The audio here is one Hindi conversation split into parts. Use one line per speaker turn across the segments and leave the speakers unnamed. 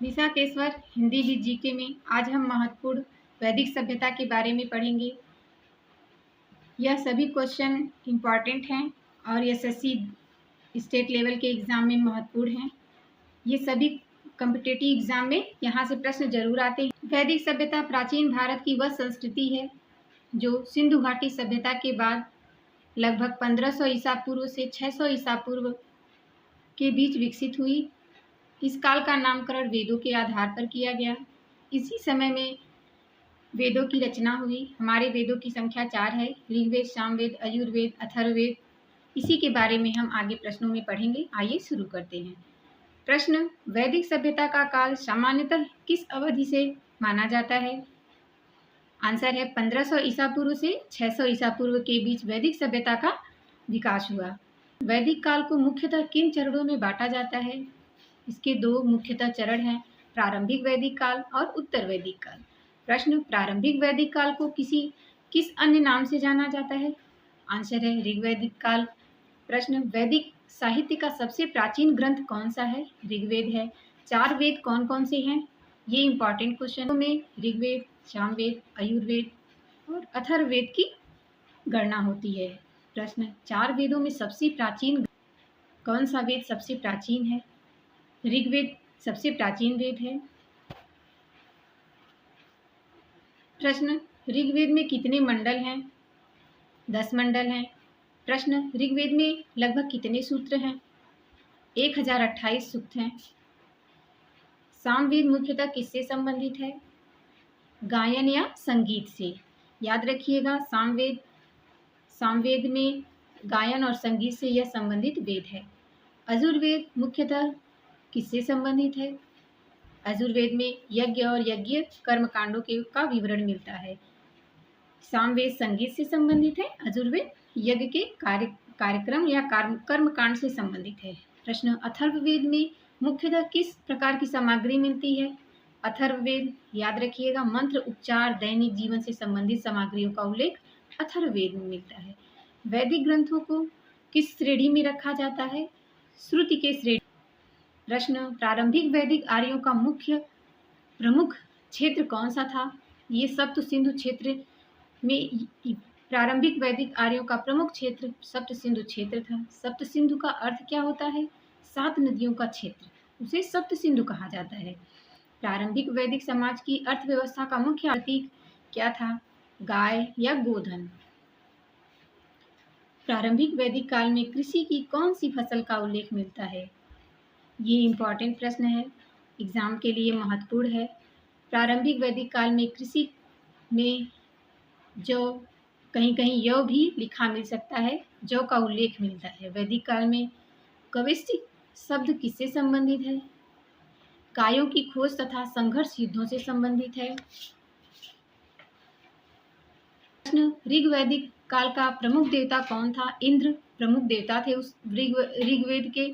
निशाकेश्वर हिंदी विद जीके में आज हम महत्वपूर्ण वैदिक सभ्यता के बारे में पढ़ेंगे। यह सभी क्वेश्चन इम्पॉर्टेंट हैं और एसएससी स्टेट लेवल के एग्ज़ाम में महत्वपूर्ण हैं। ये सभी कॉम्पिटिटिव एग्ज़ाम में यहाँ से प्रश्न जरूर आते हैं। वैदिक सभ्यता प्राचीन भारत की वह संस्कृति है जो सिंधु घाटी सभ्यता के बाद लगभग 1500 ईसा पूर्व से 600 ईसा पूर्व के बीच विकसित हुई। इस काल का नामकरण वेदों के आधार पर किया गया। इसी समय में वेदों की रचना हुई। हमारे वेदों की संख्या 4 है: ऋग्वेद, सामवेद, यजुर्वेद, अथर्ववेद। इसी के बारे में हम आगे प्रश्नों में पढ़ेंगे। आइए शुरू करते हैं। प्रश्न: वैदिक सभ्यता का काल सामान्यतः किस अवधि से माना जाता है? आंसर है 1500 ईसा पूर्व से 600 ईसा पूर्व के बीच वैदिक सभ्यता का विकास हुआ। वैदिक काल को मुख्यतः किन चरणों में बांटा जाता है? इसके दो मुख्यतः चरण हैं: प्रारंभिक वैदिक काल और उत्तर वैदिक काल। प्रश्न: प्रारंभिक वैदिक काल को किस अन्य नाम से जाना जाता है? आंसर है ऋग्वैदिक काल। प्रश्न: वैदिक साहित्य का सबसे प्राचीन ग्रंथ कौन सा है? ऋग्वेद है। 4 वेद कौन कौन से हैं? ये इंपॉर्टेंट क्वेश्चन में ऋग्वेद, सामवेद, यजुर्वेद और अथर्ववेद की गणना होती है। प्रश्न: 4 वेदों में सबसे प्राचीन कौन सा वेद सबसे प्राचीन है? ऋग्वेद सबसे प्राचीन वेद है। प्रश्न: ऋग्वेद में कितने मंडल हैं? 10 मंडल हैं। प्रश्न: ऋग्वेद में लगभग कितने सूत्र हैं? 1028 सूक्त हैं। सामवेद मुख्यतः किससे संबंधित है? गायन या संगीत से। याद रखिएगा, सामवेद में गायन और संगीत से यह संबंधित वेद है। यजुर्वेद मुख्यतः किससे संबंधित है? यजुर्वेद में यज्ञ और यज्ञ कर्मकांडों का विवरण मिलता है। सामवेद संगीत से संबंधित है, यजुर्वेद यज्ञ के कार्यक्रम या कर्मकांड से संबंधित है। प्रश्न: अथर्ववेद में मुख्यतः किस प्रकार की सामग्री मिलती है? अथर्ववेद, याद रखिएगा, मंत्र, उपचार, दैनिक जीवन से संबंधित सामग्रियों का उल्लेख अथर्ववेद में मिलता है। वैदिक ग्रंथों को किस श्रेणी में रखा जाता है? श्रुति के श्रेणी। प्रश्न: प्रारंभिक वैदिक आर्यों का प्रमुख क्षेत्र कौन सा था? ये सप्त सिंधु क्षेत्र में प्रारंभिक वैदिक आर्यों का प्रमुख क्षेत्र सप्त सिंधु क्षेत्र था। सप्त सिंधु का अर्थ क्या होता है? 7 नदियों का क्षेत्र, उसे सप्त सिंधु कहा जाता है। प्रारंभिक वैदिक समाज की अर्थव्यवस्था का मुख्य प्रतीक क्या था? गाय या गोधन। प्रारंभिक वैदिक काल में कृषि की कौन सी फसल का उल्लेख मिलता है? ये इम्पॉर्टेंट प्रश्न है, एग्जाम के लिए महत्वपूर्ण है। प्रारंभिक वैदिक काल में कृषि में जो कहीं कहीं यौ भी लिखा मिल सकता है, जौ का उल्लेख मिलता है। वैदिक काल में कविष्टि शब्द किससे संबंधित है? कायों की खोज तथा संघर्ष युद्धों से संबंधित है। प्रश्न: ऋग्वैदिक काल का प्रमुख देवता कौन था? इंद्र प्रमुख देवता थे उस ऋग्वेद के।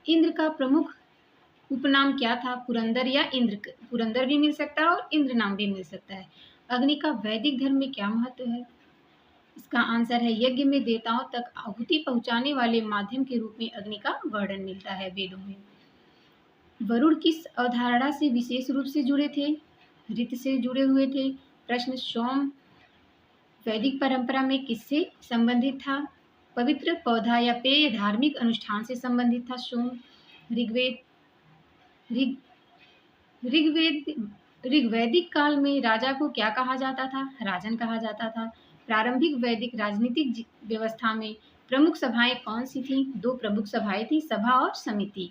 इंद्र का प्रमुख उपनाम क्या था? पुरंदर या इंद्र। पुरंदर भी मिल सकता है और इंद्र नाम भी मिल सकता है। अग्नि का वैदिक धर्म में क्या महत्व है? इसका आंसर है यज्ञ में देवताओं तक आहुति पहुंचाने वाले माध्यम के रूप में अग्नि का वर्णन मिलता है वेदों में। वरुण किस अवधारणा से विशेष रूप से जुड़े थे? ऋत से जुड़े हुए थे। प्रश्न: सोम वैदिक परंपरा में किससे संबंधित था? पवित्र पौधा या पेय धार्मिक अनुष्ठान से संबंधित था सोम। ऋग्वैदिक काल में राजा को क्या कहा जाता था? राजन कहा जाता था। प्रारंभिक वैदिक राजनीतिक व्यवस्था में प्रमुख सभाएं कौन सी थीं? 2 प्रमुख सभाएं थी, सभा और समिति।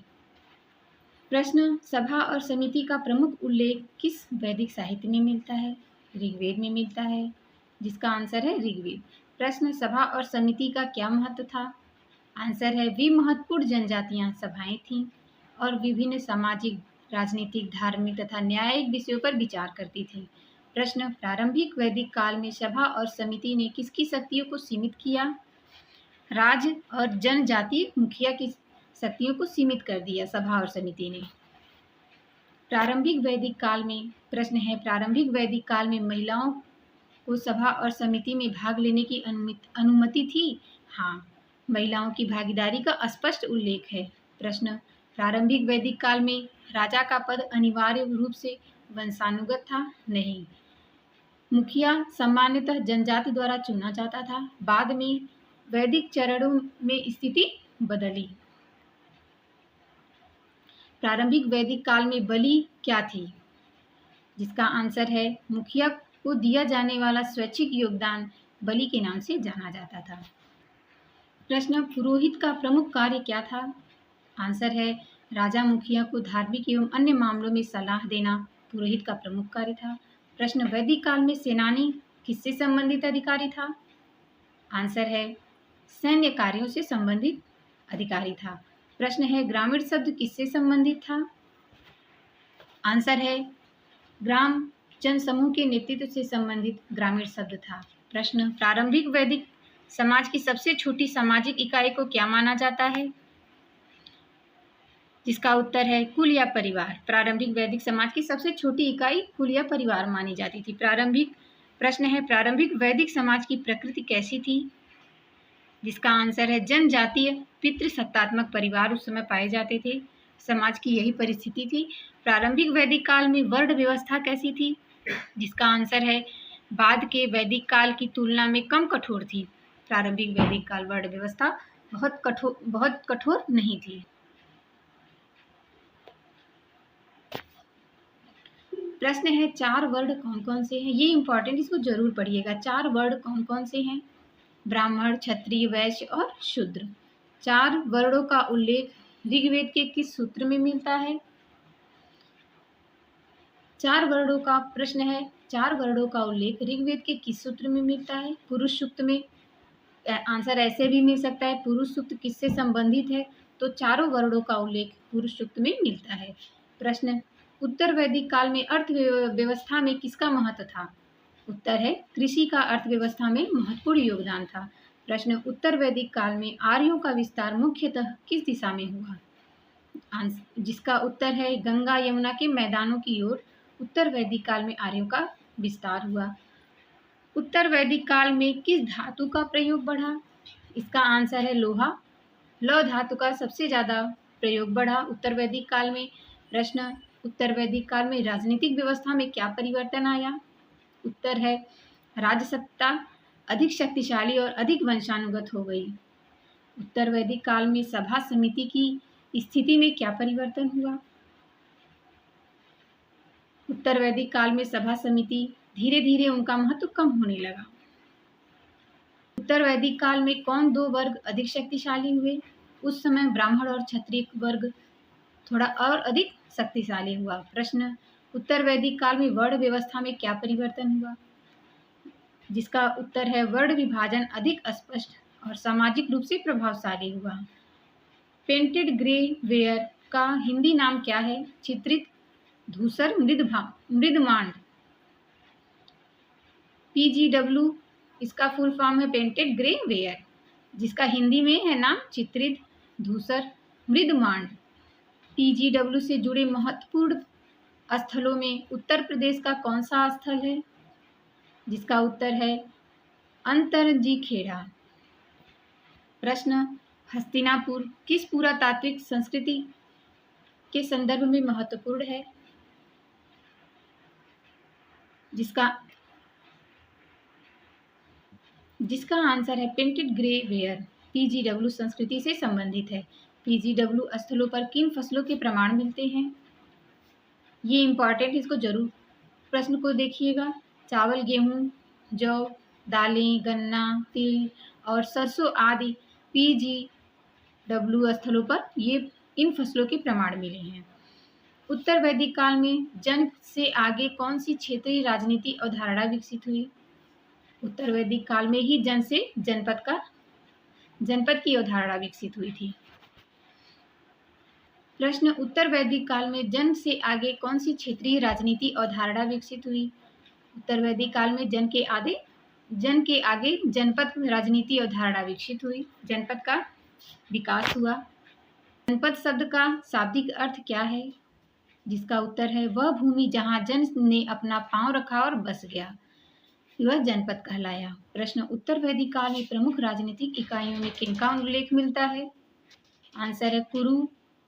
प्रश्न: सभा और समिति का प्रमुख उल्लेख किस वैदिक साहित्य में मिलता है? ऋग्वेद में मिलता है, जिसका आंसर है ऋग्वेद। प्रश्न: सभा और समिति का क्या महत्व था? आंसर है वे महत्वपूर्ण जनजातीय सभाएं थीं और विभिन्न सामाजिक, राजनीतिक, धार्मिक तथा न्यायिक विषयों पर विचार करती थी। प्रश्न: प्रारंभिक वैदिक काल में सभा और समिति ने किसकी शक्तियों को सीमित किया? राज और जनजातीय मुखिया की शक्तियों को सीमित कर दिया सभा और समिति ने। प्रारंभिक वैदिक काल में प्रश्न है, प्रारंभिक वैदिक काल में महिलाओं को सभा और समिति में भाग लेने की अनुमति थी? हाँ, महिलाओं की भागीदारी का स्पष्ट उल्लेख है। प्रश्न: प्रारंभिक वैदिक काल में राजा का पद अनिवार्य रूप से वंशानुगत था? नहीं। मुखिया सामान्यतः जनजाति द्वारा चुना जाता था। बाद में वैदिक चरणों में स्थिति बदली। प्रारंभिक वैदिक काल में बलि क्या थी? जिसका आंसर है मुखिया को दिया जाने वाला स्वैच्छिक योगदान बलि के नाम से जाना जाता था। प्रश्न, पुरोहित का प्रमुख कार्य क्या था? आंसर है राजा मुखिया को धार्मिक एवं अन्य मामलों में सलाह देना पुरोहित का प्रमुख कार्य था। प्रश्न, वैदिक काल में सेनानी किससे संबंधित अधिकारी था? आंसर है सैन्य कार्यों से संबंधित अधिकारी था। प्रश्न है ग्रामीण शब्द किससे संबंधित था? आंसर है ग्राम जनसमूह के नेतृत्व से संबंधित ग्रामीण शब्द था। प्रश्न, प्रारंभिक वैदिक समाज की सबसे छोटी सामाजिक इकाई को क्या माना जाता है? जिसका उत्तर है कुल या परिवार। प्रारंभिक वैदिक समाज की सबसे छोटी इकाई कुल या परिवार मानी जाती थी। प्रश्न है प्रारंभिक वैदिक समाज की प्रकृति कैसी थी? जिसका आंसर है जनजातीय पितृसत्तात्मक परिवार उस समय पाए जाते थे। समाज की यही परिस्थिति थी। प्रारंभिक वैदिक काल में वर्ण व्यवस्था कैसी थी? जिसका आंसर है बाद के वैदिक काल की तुलना में कम कठोर थी। प्रारंभिक वैदिक काल वर्ण व्यवस्था बहुत कठोर नहीं थी। प्रश्न है 4 वर्ण कौन कौन से हैं? ये इंपॉर्टेंट, इसको जरूर पढ़िएगा। 4 वर्ण कौन कौन से हैं? ब्राह्मण, क्षत्रिय, वैश्य और शूद्र। 4 वर्णों का उल्लेख ऋग्वेद के किस सूत्र में मिलता है? 4 वर्णों का प्रश्न है 4 वर्णों का उल्लेख ऋग्वेद के किस सूत्र में मिलता है? पुरुष सूक्त में। आंसर ऐसे भी मिल सकता है पुरुष सूक्त किससे संबंधित है? तो चारों वर्णों का उल्लेख पुरुष सूक्त में मिलता है। प्रश्न, उत्तर वैदिक काल में अर्थव्यवस्था में किसका महत्व था? उत्तर है कृषि का अर्थव्यवस्था में महत्वपूर्ण योगदान था। प्रश्न, उत्तर वैदिक काल में आर्यों का विस्तार मुख्यतः किस दिशा में हुआ? जिसका उत्तर है गंगा यमुना के मैदानों की ओर उत्तर वैदिक काल में आर्यों का विस्तार हुआ। उत्तर वैदिक काल में किस धातु का प्रयोग बढ़ा? इसका आंसर है लोहा। लौह धातु का सबसे ज्यादा प्रयोग बढ़ा उत्तर वैदिक काल में। प्रश्न, उत्तर वैदिक काल में राजनीतिक व्यवस्था में क्या परिवर्तन आया? उत्तर है राजसत्ता अधिक शक्तिशाली और अधिक वंशानुगत हो गई। उत्तर वैदिक काल में सभा समिति की स्थिति में क्या परिवर्तन हुआ? उत्तर वैदिक काल में सभा समिति धीरे धीरे उनका महत्व कम होने लगा। उत्तर वैदिक काल में कौन 2 वर्ग अधिक शक्तिशाली हुए? उस समय ब्राह्मण और क्षत्रिय वर्ग थोड़ा और अधिक शक्तिशाली हुआ। प्रश्न, उत्तर वैदिक काल में वर्ण व्यवस्था में क्या परिवर्तन हुआ? जिसका उत्तर है वर्ण विभाजन अधिक स्पष्ट और सामाजिक रूप से प्रभावशाली हुआ। पेंटेड ग्रे वेयर का हिंदी नाम क्या है? चित्रित धूसर मृदमांड। PGW इसका फुल फॉर्म है पेंटेड ग्रे वेयर, जिसका हिंदी में है नाम चित्रित धूसर मृदमांड। PGW से जुड़े महत्वपूर्ण स्थलों में उत्तर प्रदेश का कौन सा स्थल है? जिसका उत्तर है अंतरजी खेड़ा। प्रश्न, हस्तिनापुर किस पुरातात्विक संस्कृति के संदर्भ में महत्वपूर्ण है? जिसका आंसर है पेंटेड ग्रे वेयर। PGW संस्कृति से संबंधित है। PGW स्थलों पर किन फसलों के प्रमाण मिलते हैं? ये इंपॉर्टेंट, इसको जरूर प्रश्न को देखिएगा। चावल, गेहूं, जौ, दालें, गन्ना, तिल और सरसों आदि PGW स्थलों पर ये इन फसलों के प्रमाण मिले हैं। उत्तर वैदिक काल में जन से आगे कौन सी क्षेत्रीय राजनीति अवधारणा विकसित हुई? उत्तर वैदिक काल में ही जन से जनपद की अवधारणा विकसित हुई थी। प्रश्न, उत्तर वैदिक काल में जन से आगे कौन सी क्षेत्रीय राजनीति अवधारणा विकसित हुई? उत्तर वैदिक काल में जन के आगे जनपद राजनीति अवधारणा विकसित हुई। जनपद का विकास हुआ। जनपद शब्द का शाब्दिक अर्थ क्या है? जिसका उत्तर है वह भूमि जहां जन ने अपना पांव रखा और बस गया, वह जनपद कहलाया। प्रश्न, उत्तर वैदिक काल में प्रमुख राजनीतिक इकाइयों में किनका उल्लेख मिलता है? आंसर है कुरु,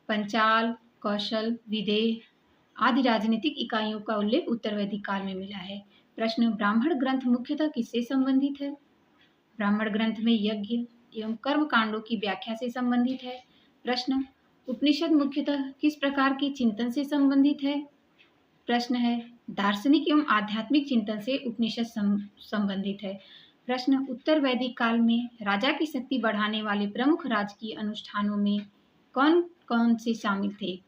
पंचाल, कौशल, विदेह आदि राजनीतिक इकाइयों का उल्लेख उत्तर वैदिक काल में मिला है। प्रश्न, ब्राह्मण ग्रंथ मुख्यतः किससे संबंधित है? ब्राह्मण ग्रंथ में यज्ञ एवं कर्म कांडों की व्याख्या से संबंधित है। प्रश्न, उपनिषद मुख्यतः किस प्रकार के चिंतन से संबंधित है? प्रश्न है, दार्शनिक एवं आध्यात्मिक चिंतन से उपनिषद संबंधित है। प्रश्न, उत्तर वैदिक काल में राजा की शक्ति बढ़ाने वाले प्रमुख राजकीय अनुष्ठानों में कौन कौन से शामिल थे?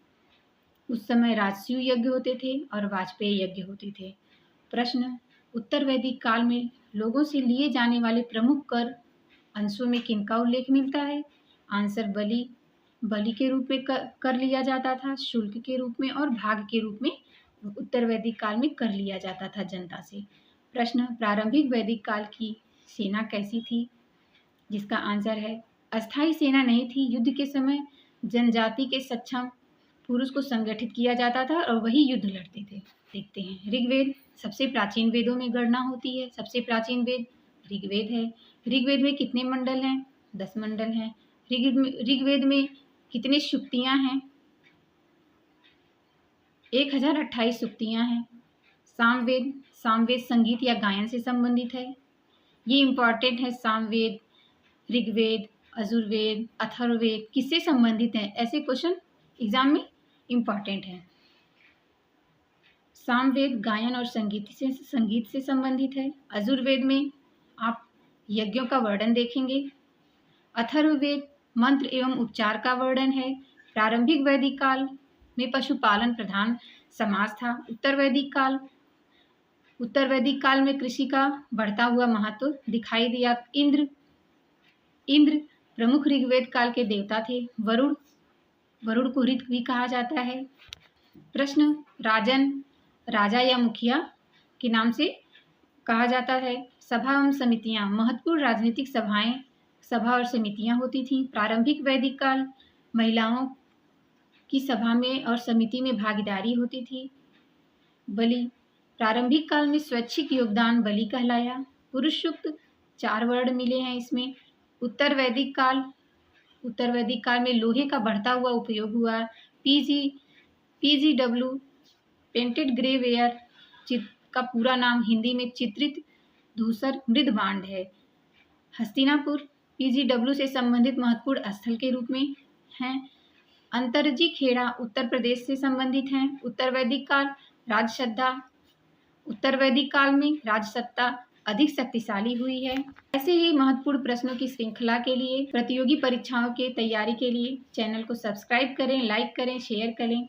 उस समय राजसूय यज्ञ होते थे और वाजपेयी यज्ञ होते थे। प्रश्न, उत्तर वैदिक काल में लोगों से लिए जाने वाले प्रमुख कर अंशों में किनका उल्लेख मिलता है? आंसर, बलि के रूप में कर लिया जाता था, शुल्क के रूप में और भाग के रूप में उत्तर वैदिक काल में कर लिया जाता था जनता से। प्रश्न, प्रारंभिक वैदिक काल की सेना कैसी थी? जिसका आंसर है, अस्थायी सेना नहीं थी। युद्ध के समय जनजाति के सक्षम पुरुष को संगठित किया जाता था और वही युद्ध लड़ते थे। देखते हैं, ऋग्वेद सबसे प्राचीन वेदों में गणना होती है। सबसे प्राचीन वेद ऋग्वेद है। ऋग्वेद में कितने मंडल हैं? 10 मंडल हैं। ऋग्वेद में कितने सूक्तियां हैं? 1028 सूक्तियां हैं। सामवेद संगीत या गायन से संबंधित है। ये इंपॉर्टेंट है। सामवेद, ऋग्वेद, यजुर्वेद, अथर्ववेद किससे संबंधित है? ऐसे क्वेश्चन एग्जाम में इंपॉर्टेंट है। सामवेद गायन और संगीत से संबंधित है। यजुर्वेद में आप यज्ञों का वर्णन देखेंगे। अथर्ववेद मंत्र एवं उपचार का वर्णन है। प्रारंभिक वैदिक काल में पशुपालन प्रधान समाज था। उत्तर वैदिक काल में कृषि का बढ़ता हुआ महत्व दिखाई दिया। इंद्र प्रमुख ऋग्वेद काल के देवता थे। वरुण को ऋत भी कहा जाता है। प्रश्न, राजा या मुखिया के नाम से कहा जाता है। सभा एवं समितियां महत्वपूर्ण राजनीतिक सभा और समितियां होती थीं। प्रारंभिक वैदिक काल महिलाओं की सभा में और समिति में भागीदारी होती थी। बलि प्रारंभिक काल में स्वैच्छिक योगदान बलि कहलाया। पुरुष सूक्त 4 वर्ण मिले हैं इसमें। उत्तर वैदिक काल में लोहे का बढ़ता हुआ उपयोग हुआ। PGW पेंटेड ग्रे वेयर का पूरा नाम हिंदी में चित्रित धूसर मृदबांड है। हस्तिनापुर PGW से संबंधित महत्वपूर्ण स्थल के रूप में है। अंतरजी खेड़ा उत्तर प्रदेश से संबंधित हैं। उत्तर वैदिक काल में राजसत्ता अधिक शक्तिशाली हुई है। ऐसे ही महत्वपूर्ण प्रश्नों की श्रृंखला के लिए, प्रतियोगी परीक्षाओं के तैयारी के लिए चैनल को सब्सक्राइब करें, लाइक करें, शेयर करें।